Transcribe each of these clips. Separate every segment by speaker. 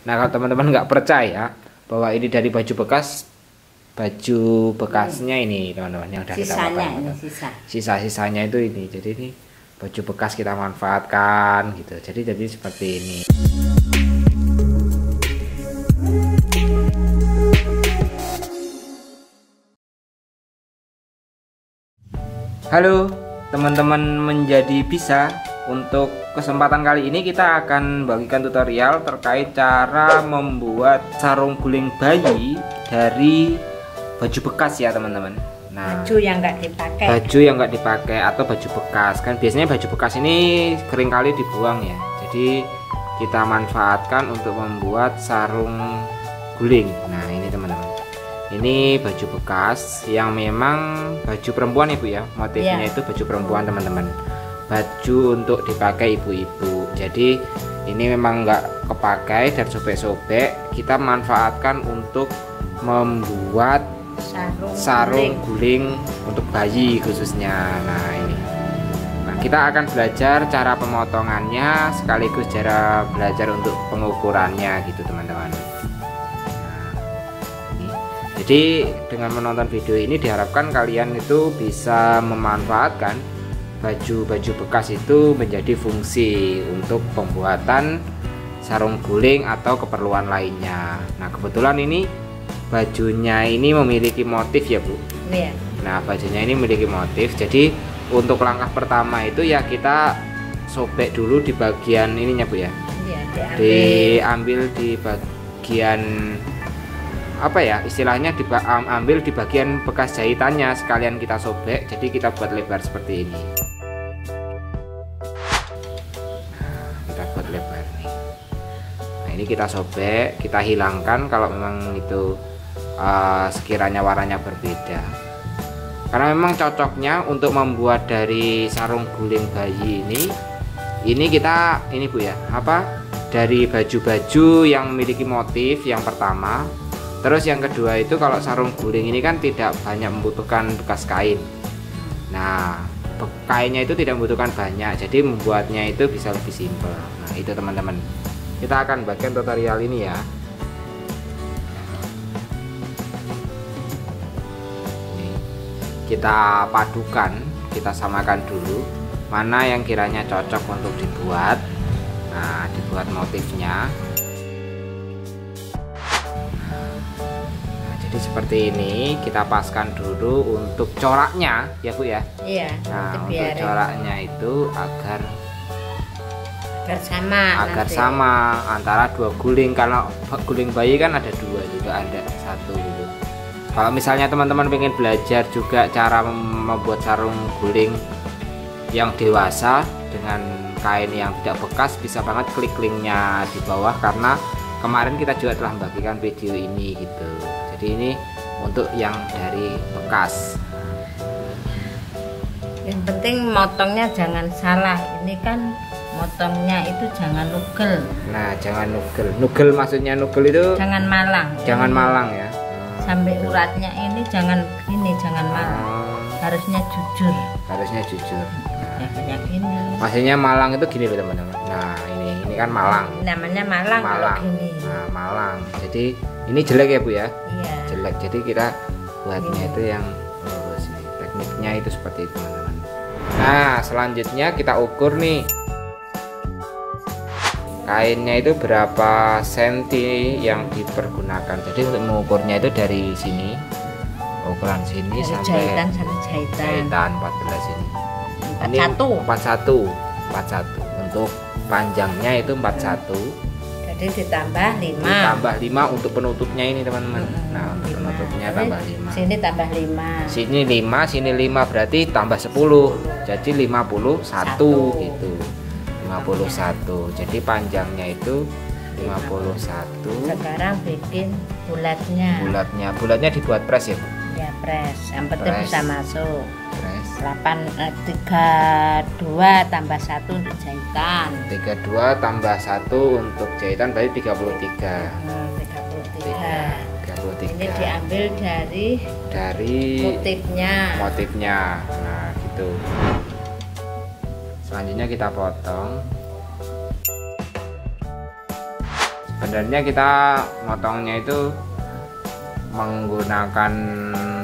Speaker 1: Nah, kalau teman-teman nggak percaya bahwa ini dari baju bekasnya ini teman-teman yang dari kita pakai. Sisa-sisanya itu ini. Jadi ini baju bekas kita manfaatkan gitu. Jadi seperti ini. Halo teman-teman menjadi bisa. Untuk kesempatan kali ini kita akan bagikan tutorial terkait cara membuat sarung guling bayi dari baju bekas ya teman-teman. Nah,
Speaker 2: baju yang nggak dipakai.
Speaker 1: Baju yang nggak dipakai atau baju bekas kan biasanya baju bekas ini kering kali dibuang ya. Jadi kita manfaatkan untuk membuat sarung guling. Nah ini teman-teman. Ini baju bekas yang memang baju perempuan ibu ya. Motifnya itu baju perempuan teman-teman. Baju untuk dipakai ibu-ibu. Jadi ini memang nggak kepakai dan sobek-sobek. Kita manfaatkan untuk membuat sarung guling untuk bayi khususnya. Nah ini. Nah kita akan belajar cara pemotongannya sekaligus cara belajar untuk pengukurannya gitu teman-teman. Jadi dengan menonton video ini diharapkan kalian itu bisa memanfaatkan baju-baju bekas itu menjadi fungsi untuk pembuatan sarung guling atau keperluan lainnya. Nah kebetulan ini bajunya ini memiliki motif ya Bu.
Speaker 2: Iya.
Speaker 1: Nah bajunya ini memiliki motif. Jadi untuk langkah pertama itu ya kita sobek dulu di bagian ininya Bu ya.
Speaker 2: Iya,
Speaker 1: diambil di bagian apa ya istilahnya ambil di bagian bekas jahitannya sekalian kita sobek. Jadi kita buat lebar seperti ini. Lebar nih. Nah ini kita sobek, kita hilangkan kalau memang itu sekiranya warnanya berbeda. Karena memang cocoknya untuk membuat dari sarung guling bayi ini kita ini Bu ya, dari baju-baju yang memiliki motif yang pertama. Terus yang kedua itu kalau sarung guling ini kan tidak banyak membutuhkan bekas kain. Nah kainnya itu tidak membutuhkan banyak, jadi membuatnya itu bisa lebih simpel. Nah itu teman-teman, kita akan bagian tutorial ini ya. Nih, kita padukan, kita samakan dulu mana yang kiranya cocok untuk dibuat. Nah dibuat motifnya. Jadi seperti ini kita paskan dulu untuk coraknya ya Bu ya.
Speaker 2: Iya.
Speaker 1: Nah untuk coraknya itu agar sama antara dua guling. Kalau guling bayi kan ada dua juga, ada satu gitu. Kalau misalnya teman-teman pengen belajar juga cara membuat sarung guling yang dewasa dengan kain yang tidak bekas, bisa banget klik linknya di bawah karena kemarin kita juga telah membagikan video ini gitu. Jadi ini untuk yang dari bekas.
Speaker 2: Yang penting motongnya jangan salah. Ini kan motongnya itu jangan nugel.
Speaker 1: Nah jangan nugel. Nugel maksudnya nugel itu
Speaker 2: jangan malang.
Speaker 1: Jangan malang ya.
Speaker 2: Sampai uratnya ini jangan malang. Harusnya jujur.
Speaker 1: Harusnya jujur.
Speaker 2: Ya kayak gini.
Speaker 1: Maksudnya malang itu gini loh teman-teman. Nah ini kan malang.
Speaker 2: Namanya malang. Kalau gini.
Speaker 1: Nah malang. Jadi ini jelek ya Bu ya.
Speaker 2: Iya.
Speaker 1: Jelek. Jadi kita buatnya itu yang lurus nih. Tekniknya itu seperti itu teman-teman. Nah selanjutnya kita ukur nih. Kainnya itu berapa senti yang dipergunakan. Jadi untuk mengukurnya itu dari sini, ukuran sini
Speaker 2: dari
Speaker 1: sampai
Speaker 2: jahitan
Speaker 1: 14 ini.
Speaker 2: 41.
Speaker 1: 41 untuk panjangnya itu 41.
Speaker 2: Jadi ditambah 5.
Speaker 1: Ditambah 5 untuk penutupnya ini teman-teman. Nah untuk penutupnya tambah 5.
Speaker 2: Sini tambah 5.
Speaker 1: Sini 5, sini 5 berarti tambah 10. Jadi 51 gitu. 51. Jadi panjangnya itu 51.
Speaker 2: Sekarang bikin bulatnya.
Speaker 1: Bulatnya dibuat press ya Bu?
Speaker 2: Ya press. Yang penting bisa masuk.
Speaker 1: Press.
Speaker 2: 32 tambah 1 untuk jahitan.
Speaker 1: 32 tambah 1 untuk jahitan berarti 33. 33.
Speaker 2: Ini diambil dari
Speaker 1: motifnya. Nah gitu. Selanjutnya kita potong Sebenarnya kita motongnya itu menggunakan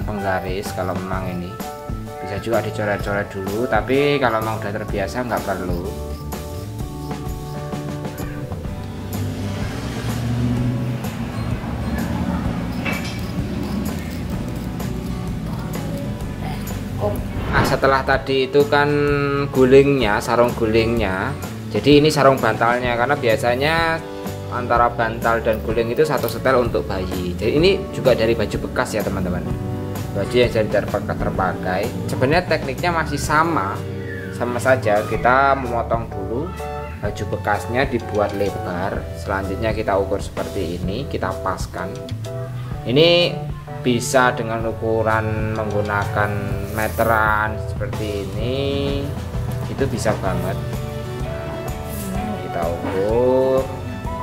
Speaker 1: penggaris. Kalau memang ini bisa juga dicoret-coret dulu, tapi kalau memang udah terbiasa nggak perlu. Nah, setelah tadi itu kan gulingnya, sarung gulingnya. Jadi ini sarung bantalnya, karena biasanya antara bantal dan guling itu satu setel untuk bayi. Jadi ini juga dari baju bekas ya teman-teman. Baju yang sudah terpakai. Sebenarnya tekniknya masih sama saja. Kita memotong dulu baju bekasnya, dibuat lebar. Selanjutnya kita ukur seperti ini, kita paskan. Ini bisa dengan ukuran menggunakan meteran seperti ini, itu bisa banget. Kita ukur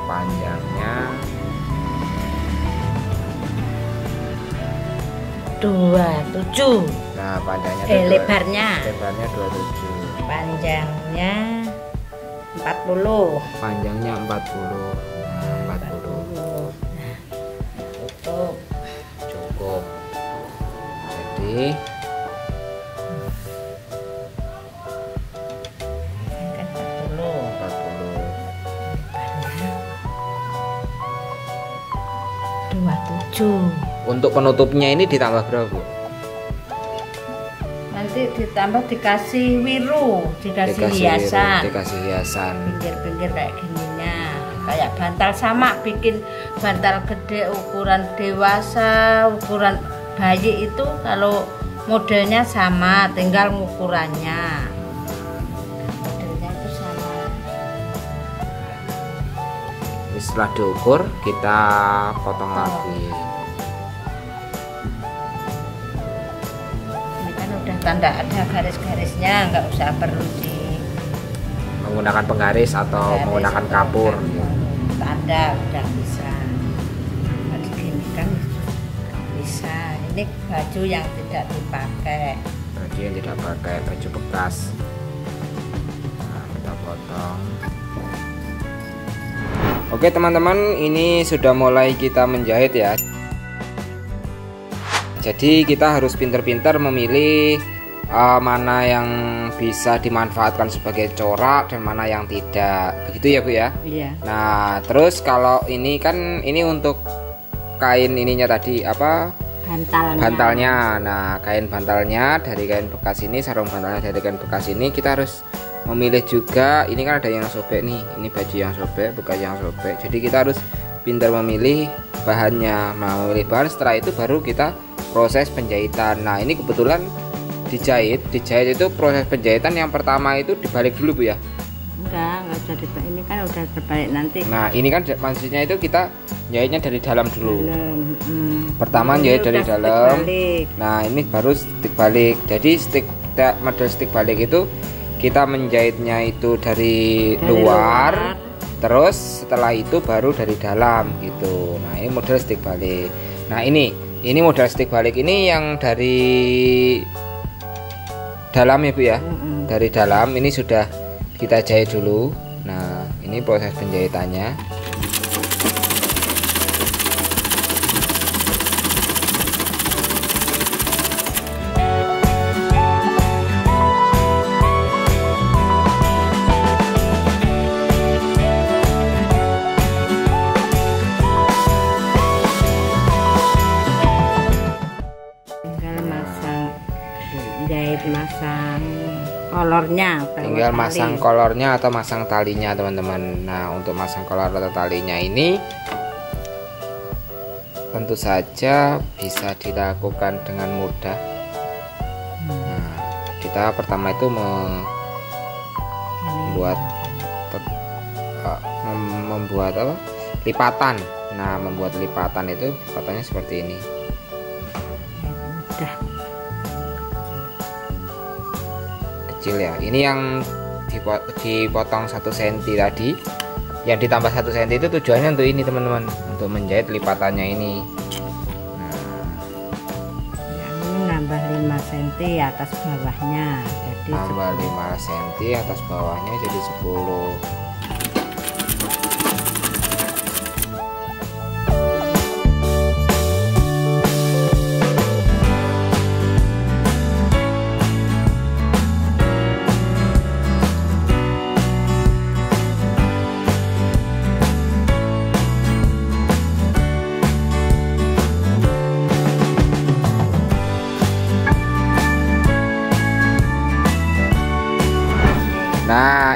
Speaker 1: panjangnya
Speaker 2: 27.
Speaker 1: Nah, panjangnya
Speaker 2: lebarnya
Speaker 1: 27,
Speaker 2: panjangnya 40.
Speaker 1: Panjangnya 40. Nah, 40. Cukup. Jadi untuk penutupnya ini ditambah berapa, Bu?
Speaker 2: Nanti ditambah dikasih wiru, dikasih hiasan.
Speaker 1: Dikasih hiasan.
Speaker 2: Pinggir-pinggir kayak gininya. Kayak bantal sama, bikin bantal gede ukuran dewasa, ukuran bayi itu kalau modelnya sama, tinggal ukurannya. Modelnya itu sama.
Speaker 1: Setelah diukur, kita potong lagi.
Speaker 2: Tanda ada garis-garisnya, nggak usah perlu
Speaker 1: menggunakan penggaris atau menggunakan kapur.
Speaker 2: Tanda udah bisa. Begini kan bisa. Ini baju yang tidak dipakai.
Speaker 1: Baju yang tidak pakai, baju bekas. Nah, kita potong. Oke teman-teman, ini sudah mulai kita menjahit ya. Jadi kita harus pintar-pintar memilih mana yang bisa dimanfaatkan sebagai corak dan mana yang tidak. Begitu ya, Bu ya?
Speaker 2: Iya.
Speaker 1: Nah, terus kalau ini kan ini untuk kain ininya tadi apa? Bantalnya. Nah, kain bantalnya dari kain bekas ini, sarung bantalnya dari kain bekas ini, kita harus memilih juga. Ini kan ada yang sobek nih. Ini baju yang sobek, bekas yang sobek. Jadi kita harus pintar memilih bahannya. Nah, memilih bahan, setelah itu baru kita proses penjahitan. Nah, ini kebetulan dijahit itu proses penjahitan yang pertama itu dibalik dulu, Bu ya?
Speaker 2: Enggak usah dibalik, ini kan udah terbalik nanti.
Speaker 1: Nah, ini kan maksudnya itu kita jahitnya dari dalam dulu. Pertama jahit dari dalam. Nah, ini baru stick balik. Jadi model stick balik itu kita menjahitnya itu dari luar, terus setelah itu baru dari dalam gitu. Nah, ini model stick balik. Nah, ini model stick balik ini yang dari dalam ya, Bu ya. Dari dalam ini sudah kita jahit dulu. Nah, ini proses penjahitannya.
Speaker 2: Masang kolornya,
Speaker 1: tinggal masang kolornya atau masang talinya teman-teman. Nah, untuk masang kolor atau talinya ini tentu saja bisa dilakukan dengan mudah. Nah, kita pertama itu membuat apa? Lipatan. Nah, membuat lipatan itu lipatannya seperti ini. Kecil ya. Ini yang dipotong 1 cm tadi, yang ditambah 1 cm itu tujuannya untuk ini teman-teman, untuk menjahit lipatannya ini.
Speaker 2: Yang ini nambah 5 cm atas bawahnya, jadi
Speaker 1: nambah 5 cm atas bawahnya jadi 10.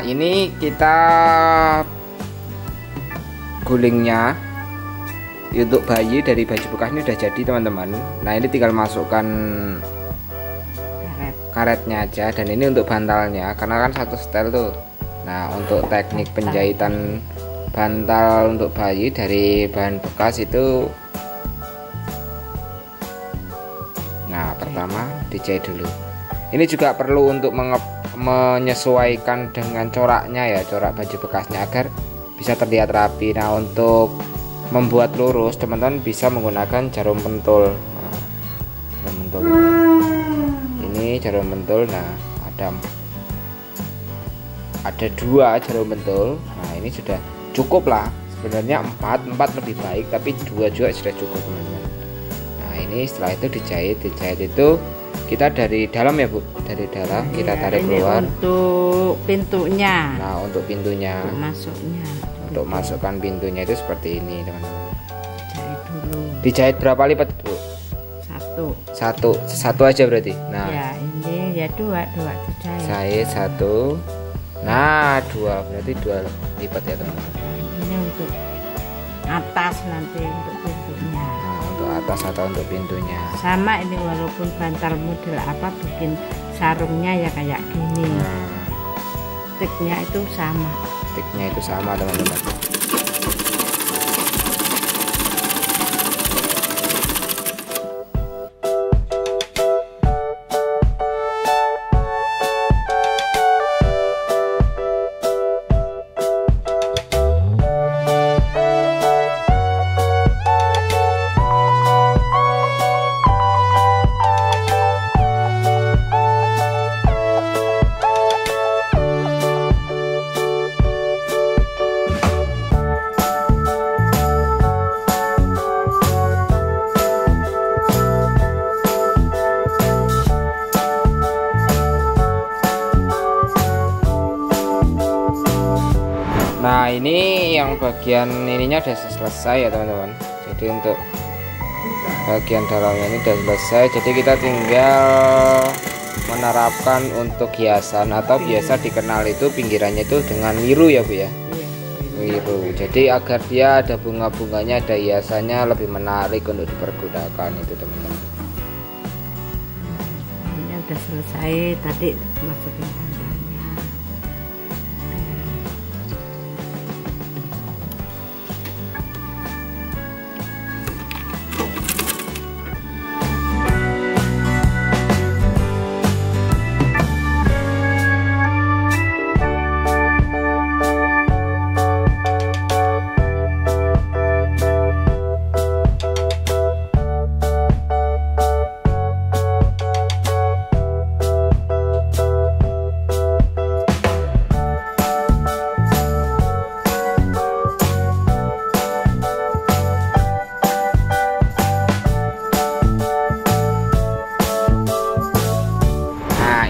Speaker 1: ini kita gulingnya untuk bayi dari baju bekas ini udah jadi teman-teman. Nah ini tinggal masukkan karetnya aja, dan ini untuk bantalnya karena kan satu setel tuh. Nah untuk teknik penjahitan bantal untuk bayi dari bahan bekas itu, nah pertama dijahit dulu. Ini juga perlu untuk menyesuaikan dengan coraknya ya, corak baju bekasnya agar bisa terlihat rapi. Nah untuk membuat lurus teman-teman bisa menggunakan jarum pentul. Nah, jarum pentul ini jarum pentul. Nah ada 2 jarum pentul. Nah ini sudah cukup lah, sebenarnya 4 lebih baik, tapi 2 juga sudah cukup teman-teman. Nah ini setelah itu dijahit itu kita dari dalam ya Bu, dari dalam kita tarik keluar
Speaker 2: untuk pintunya.
Speaker 1: Nah untuk pintunya,
Speaker 2: untuk masuknya,
Speaker 1: untuk masukkan pintunya itu seperti ini teman-teman.
Speaker 2: Jahit dulu.
Speaker 1: Dijahit berapa lipat Bu? Satu aja berarti. Nah
Speaker 2: ya ini ya dua dijahit.
Speaker 1: Jahit 1. Nah 2 berarti 2 lipat ya teman-teman.
Speaker 2: Ini untuk atas, nanti untuk pintunya.
Speaker 1: Nah untuk atas atau untuk pintunya
Speaker 2: sama ini, walaupun bantal model apa bikin sarungnya ya kayak gini.
Speaker 1: Nah
Speaker 2: Sticknya itu sama
Speaker 1: teman-teman. Nah ini yang bagian ininya udah selesai ya teman-teman. Jadi untuk bagian dalamnya ini udah selesai, jadi kita tinggal menerapkan untuk hiasan atau biasa dikenal itu pinggirannya itu dengan wiru ya Bu ya. Wiru, jadi agar dia ada bunga-bunganya, ada hiasannya, lebih menarik untuk dipergunakan itu teman-teman.
Speaker 2: Ini udah selesai, tadi masukin bantalnya.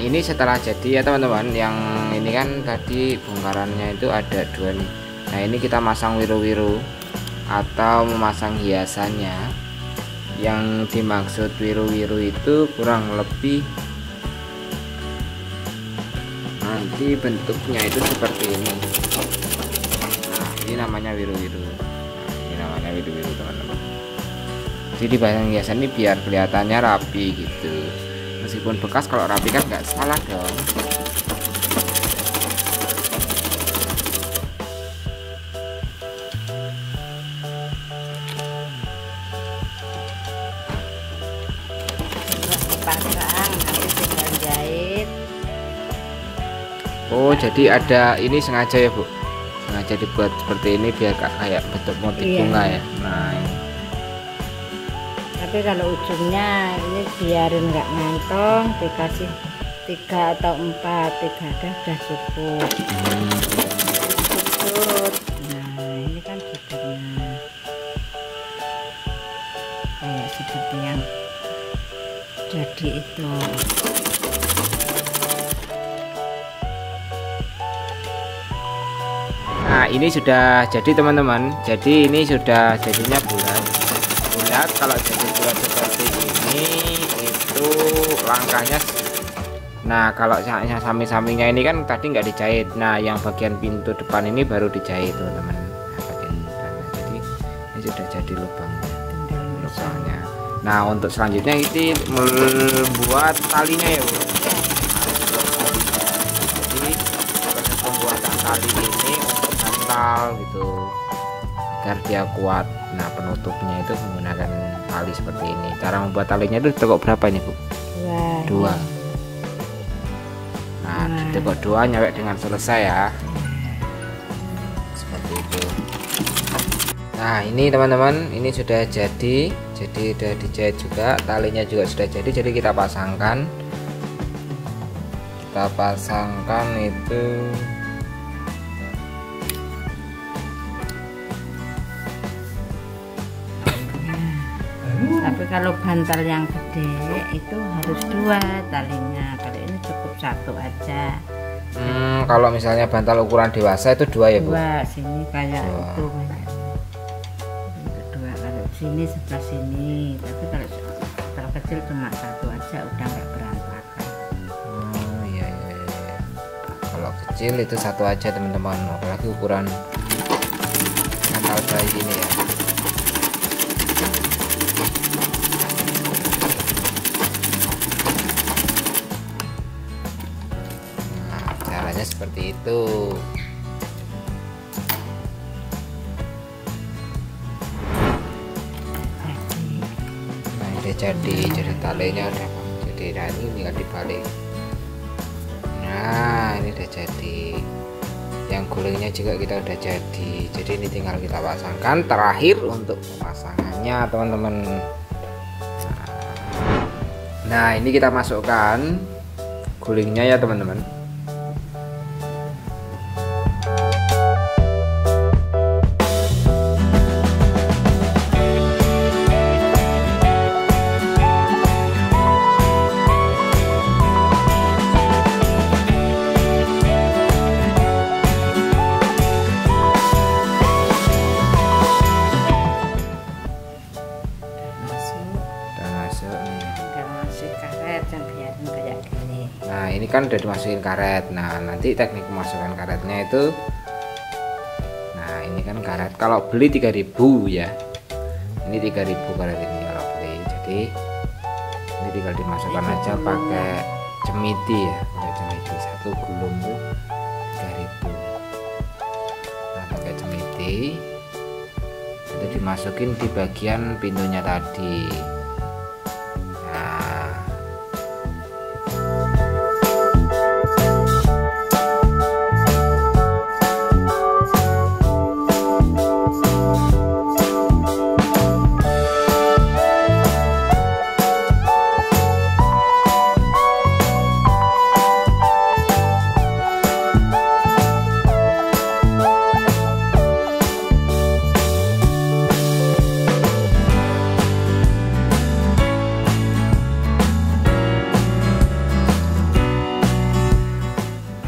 Speaker 1: Ini setelah jadi ya teman-teman, yang ini kan tadi bongkarannya itu ada 2 nih. Nah ini kita masang wiru-wiru atau memasang hiasannya. Yang dimaksud wiru-wiru itu kurang lebih nanti bentuknya itu seperti ini. Nah ini namanya wiru-wiru. Nah, ini namanya wiru-wiru teman-teman. Jadi pasang hiasan ini biar kelihatannya rapi gitu. Meskipun bekas, kalau rapi kan nggak salah dong.
Speaker 2: Pasang, nanti tinggal jahit.
Speaker 1: Oh jadi ada ini sengaja ya Bu, sengaja dibuat seperti ini biar kayak bentuk motif bunga ya. Nah ini.
Speaker 2: Tapi kalau ujungnya ini biarin nggak ngantong, dikasih 3 atau 4, 3 ada udah cukup. Cukup. Nah ini kan sudutnya kayak seperti yang jadi itu.
Speaker 1: Nah ini sudah jadi teman-teman. Jadi ini sudah jadinya bulat. Kalau jadi bulat seperti ini itu langkahnya Nah kalau yang samping-sampingnya ini kan tadi nggak dijahit. Nah yang bagian pintu depan ini baru dijahit teman-teman. Nah, bagian depannya. Jadi ini sudah jadi lubangnya. Nah untuk selanjutnya ini membuat talinya ya Bu. Jadi proses pembuatan tali ini untuk bantal gitu agar dia kuat. Nah penutupnya itu menggunakan tali seperti ini. Cara membuat talinya itu ditekuk berapa ini Bu? Dua. Nah ditekuk dua nyawek dengan selesai ya. Seperti itu. Nah ini teman-teman, ini sudah jadi sudah dijahit juga, talinya juga sudah jadi kita pasangkan itu.
Speaker 2: Tapi kalau bantal yang gede itu harus dua talinya, kalau ini cukup satu aja.
Speaker 1: Kalau misalnya bantal ukuran dewasa itu dua ya Bu?
Speaker 2: Dua, sini kayak itu dua, kalau sini sebelah sini. Tapi kalau kecil cuma satu aja, udah nggak berantakan.
Speaker 1: Iya. Kalau kecil itu satu aja teman-teman, apalagi ukuran bantal bayi ini ya. Seperti itu. Nah ini jadi talinya udah jadi. Nah ini tinggal dibalik. Nah ini udah jadi, yang gulingnya juga kita udah jadi ini tinggal kita pasangkan. Terakhir untuk pemasangannya teman-teman. Nah ini kita masukkan gulingnya ya teman-teman. Nah ini kan udah dimasukin karet. Nah nanti teknik pemasukan karetnya itu, nah ini kan karet kalau beli 3.000 ya, ini 3.000 karet ini kalau beli. Jadi ini tinggal dimasukkan aja pakai cemiti ya, pakai cemiti. Satu gulung tuh 3.000. Nah pakai cemiti itu dimasukin di bagian pintunya tadi.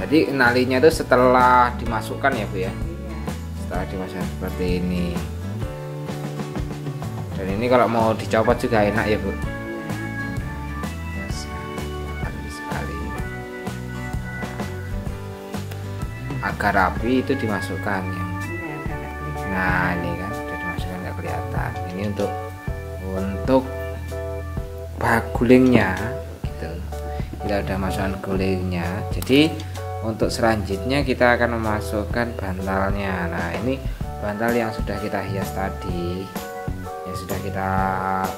Speaker 1: Jadi nalinya itu setelah dimasukkan ya Bu ya. Setelah dimasukkan seperti ini. Dan ini kalau mau dicopot juga enak ya Bu. Sekali. Agar rapi itu dimasukkan ya. Nah ini kan sudah dimasukkan, nggak kelihatan. Ini untuk gulingnya gitu. Kita udah masukkan gulingnya. Jadi untuk selanjutnya kita akan memasukkan bantalnya. Nah ini bantal yang sudah kita hias tadi, yang sudah kita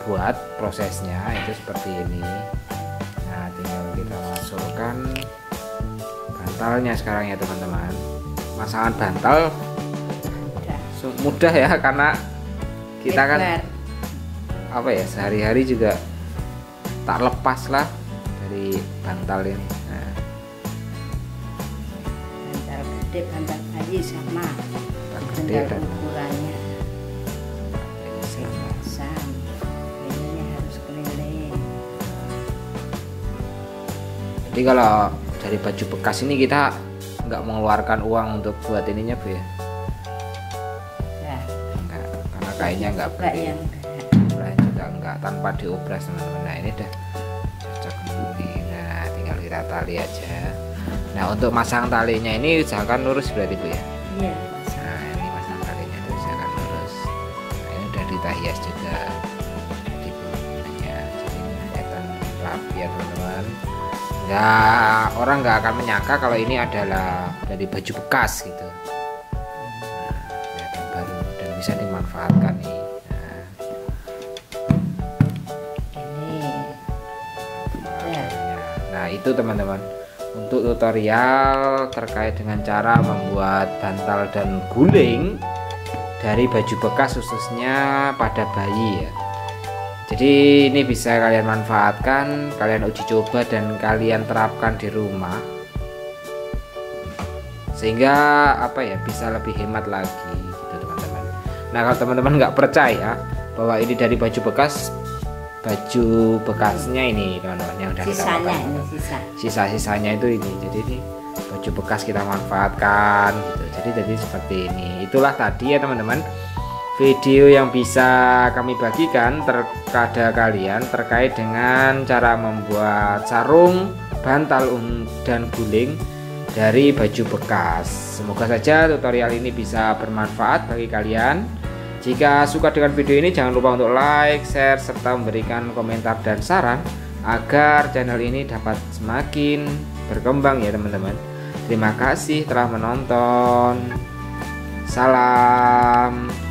Speaker 1: buat prosesnya itu seperti ini. Nah tinggal kita masukkan bantalnya sekarang ya teman-teman. Masangan bantal mudah ya, karena kita kan apa ya, sehari-hari juga tak lepas lah dari bantal ini.
Speaker 2: Gede, bantal bayi sama, bantal ukurannya sama, ini harus keliling.
Speaker 1: Jadi kalau dari baju bekas ini kita nggak mengeluarkan uang untuk buat ininya Bu ya? Enggak, karena kayaknya nggak beli, juga enggak, tanpa diobras teman-teman. Nah ini udah cocok ini. Nah tinggal kita tali aja. Nah untuk masang talinya ini usahakan lurus berarti Bu ya.
Speaker 2: Iya.
Speaker 1: Nah ini masang talinya itu usahakan lurus. Nah, ini udah kita hias juga di bulunya, jadi ini kelihatan rapi ya teman-teman. Orang nggak akan menyangka kalau ini adalah dari baju bekas gitu. Nah, kelihatan baru dan bisa dimanfaatkan nih. Nah itu teman-teman untuk tutorial terkait dengan cara membuat bantal dan guling dari baju bekas khususnya pada bayi ya. Jadi ini bisa kalian manfaatkan, kalian uji coba dan kalian terapkan di rumah sehingga apa ya bisa lebih hemat lagi gitu teman-teman. Nah kalau teman-teman nggak percaya bahwa ini dari baju bekasnya ini teman-teman yang udah kita pakai, sisa-sisanya itu ini, jadi ini baju bekas kita manfaatkan gitu. Jadi seperti ini. Itulah tadi ya teman-teman video yang bisa kami bagikan kepada kalian terkait dengan cara membuat sarung, bantal dan guling dari baju bekas. Semoga saja tutorial ini bisa bermanfaat bagi kalian. Jika suka dengan video ini jangan lupa untuk like, share, serta memberikan komentar dan saran agar channel ini dapat semakin berkembang ya teman-teman. Terima kasih telah menonton. Salam.